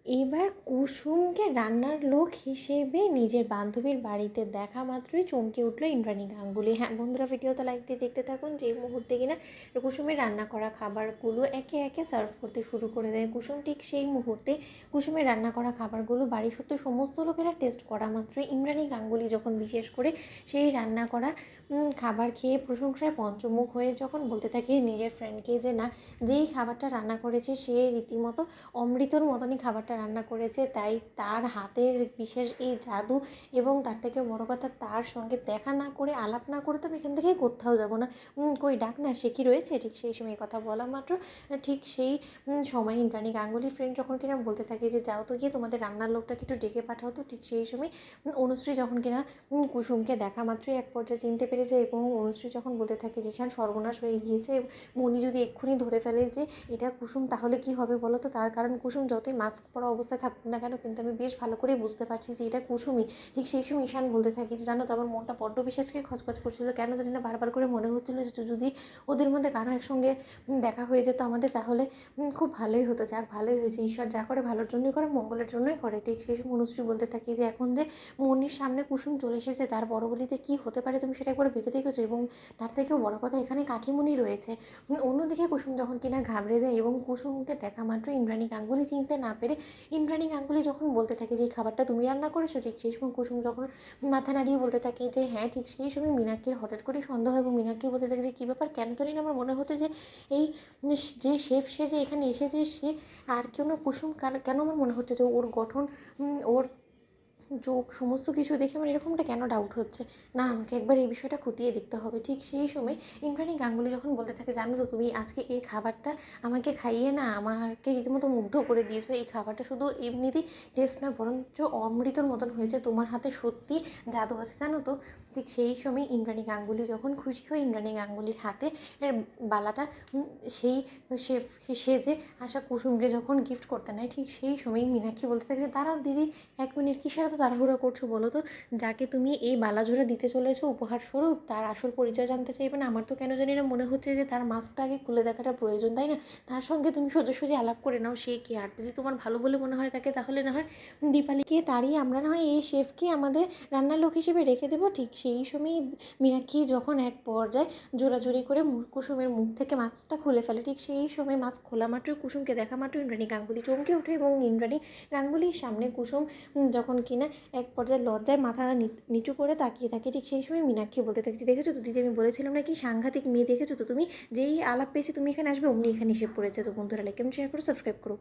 এবার কুসুমকে রান্নার লোক হিসেবে নিজের বান্ধবীর বাড়িতে দেখা মাত্রই চমকে উঠলো ইন্দ্রাণী গাঙ্গুলি। হ্যাঁ বন্ধুরা, ভিডিওতে লাইক দিয়ে দেখতে থাকুন। যে মুহূর্তে কিনা কুসুমের রান্না করা খাবারগুলো একে একে সার্ভ করতে শুরু করে দেয় কুসুম, ঠিক সেই মুহূর্তে কুসুমের রান্না করা খাবারগুলো বাড়ির সত্যি সমস্ত লোকেরা টেস্ট করা মাত্রই ইন্দ্রাণী গাঙ্গুলি যখন বিশেষ করে সেই রান্না করা খাবার খেয়ে প্রশংসায় পঞ্চমুখ হয়ে যখন বলতে থাকে নিজের ফ্রেন্ডকে যে না, যেই খাবারটা রান্না করেছে সে রীতিমতো অমৃতর মতনই খাবারটা রান্না করেছে, তাই তার হাতের বিশেষ এই জাদু এবং তার থেকে বড় কথা তার সঙ্গে দেখা না করে আলাপ না করে তো আমি এখান থেকে কোথাও যাব না, কই ডাক না, সে কি রয়েছে। ঠিক সেই সময় কথা বলা মাত্র ঠিক সেই সময় ইন্দ্রাণী গাঙ্গুলির ফ্রেন্ড যখন কিনা বলতে থাকে যে যাও তো গিয়ে তোমাদের রান্নার লোকটাকে একটু ডেকে পাঠাও তো, ঠিক সেই সময় অনুশ্রী যখন কিনা কুসুমকে দেখা মাত্রই এক পর্যায়ে চিনতে পেরে যায় এবং অনুশ্রী যখন বলতে থাকে যেখানে সর্বনাশ হয়ে গিয়েছে, মনি যদি এক্ষুনি ধরে ফেলে যে এটা কুসুম তাহলে কি হবে বলো তো, তার কারণ কুসুম যতই মাস্ক পরা অবস্থায় থাকুক না কেন কিন্তু আমি বেশ ভালো করেই বুঝতে পারছি যে এটা কুসুমই। ঠিক সেই সময় ঈশান বলতে থাকে যে জানো তো আমার মনটা বড্ড বিশেষকে খচখচ করছিল, কেন জানি না বারবার করে মনে হচ্ছিলো যে যদি ওদের মধ্যে কারো একসঙ্গে দেখা হয়ে যেত আমাদের, তাহলে খুব ভালোই হতো। যাক ভালোই হয়েছে, ঈশ্বর যা করে ভালোর জন্যই করে, মঙ্গলের জন্যই করে। ঠিক সেই সময় অনুশ্রী বলতে থাকি যে এখন যে মনির সামনে কুসুম চলে এসেছে তার পরবর্তীতে কী হতে পারে তুমি সেটা একবার ভেবে দেখেছো, এবং তার থেকেও বড় কথা এখানে কাকিমণি রয়েছে। অন্যদিকে কুসুম যখন কিনা ঘাবড়ে যায় এবং কুসুমকে দেখা মাত্র ইন্দ্রাণী গাঙ্গুলি চিনতে না পেরে ইন্দ্রাণী গাঙ্গুলি যখন বলতে থাকে যে এই খাবারটা তুমি রান্না করেছো, ঠিক সেই সময় কুসুম যখন মাথা নাড়িয়ে বলতে থাকে যে হ্যাঁ, ঠিক সেই সময় মীনাক্ষীর হঠাৎ করেই সন্দেহ হয় এবং মীনাক্ষী বলতে থাকে যে কী ব্যাপার, কেন জানি না আমার মনে হচ্ছে যে এই যে শেফ সে যে এখানে এসেছে সে আর কেউ না, কুসুম কেন আমার মনে হচ্ছে যে ওর গঠন, ওর চোখ সমস্ত কিছু দেখে আমার এরকমটা কেন ডাউট হচ্ছে, না আমাকে একবার এই বিষয়টা খতিয়ে দেখতে হবে। ঠিক সেই সময় ইন্দ্রাণী গাঙ্গুলি যখন বলতে থাকে জানো তো তুমি আজকে এই খাবারটা আমাকে খাইয়ে না আমাকে রীতিমতো মুগ্ধ করে দিয়েছো, এই খাবারটা শুধু এমনিতেই টেস্ট নয় বরঞ্চ অমৃতর মতন হয়েছে, তোমার হাতে সত্যি জাদু আছে জানো তো। ঠিক সেই সময় ইন্দ্রাণী গাঙ্গুলি যখন খুশি হয়ে ইন্দ্রাণী গাঙ্গুলির হাতে বালাটা সেই সেজে আসা কুসুমকে যখন গিফট করতে নেয়, ঠিক সেই সময় মীনাক্ষী বলতে থাকে যে দাঁড়াও দিদি, 1 মিনিট কিসের এত তাড়াহুড়ো করছো বলো তো, যাকে তুমি এই বালাজোড়া দিতে চলেছো উপহার স্বরূপ তার আসল পরিচয় জানতে চাইবে না? আমার তো কেন জানি না মনে হচ্ছে যে তার মাস্কটা আগে খুলে দেখাটা প্রয়োজন, তাই না? তার সঙ্গে তুমি সোজাসুজি আলাপ করে নাও, সে কে, আর যদি তোমার ভালো বলে মনে হয় তাকে তাহলে না হয় দীপালিকে তাড়িয়ে আমরা না হয় এই শেফকে আমাদের রান্নার লোক হিসেবে রেখে দেবো। ঠিক সেই সময় মীনাক্ষী যখন এক পর্যায়ে জোরাজুরি করে কুসুমের মুখ থেকে মাস্কটা খুলে ফেলে, ঠিক সেই সময় মাস্ক খোলা মাত্র কুসুমকে দেখা মাত্র ইন্দ্রাণী গাঙ্গুলি চমকে ওঠে এবং ইন্দ্রাণী গাঙ্গুলির সামনে কুসুম যখন কিনা এক পর্যায়ে লজ্জায় মাথা নিচু করে তাকিয়ে থাকে, ঠিক সেই সময় মীনাক্ষী বলতে থাকছে দেখেছো তো দিদি, আমি বলেছিলাম না কি সাংঘাতিক মেয়ে, দেখেছো তো তুমি, যেই আলাপ পেয়েছে তুমি এখানে আসবে অমনি এখানে এসে পড়েছে। তো বন্ধুরা লাইক কমেন্ট শেয়ার করো, সাবস্ক্রাইব করো।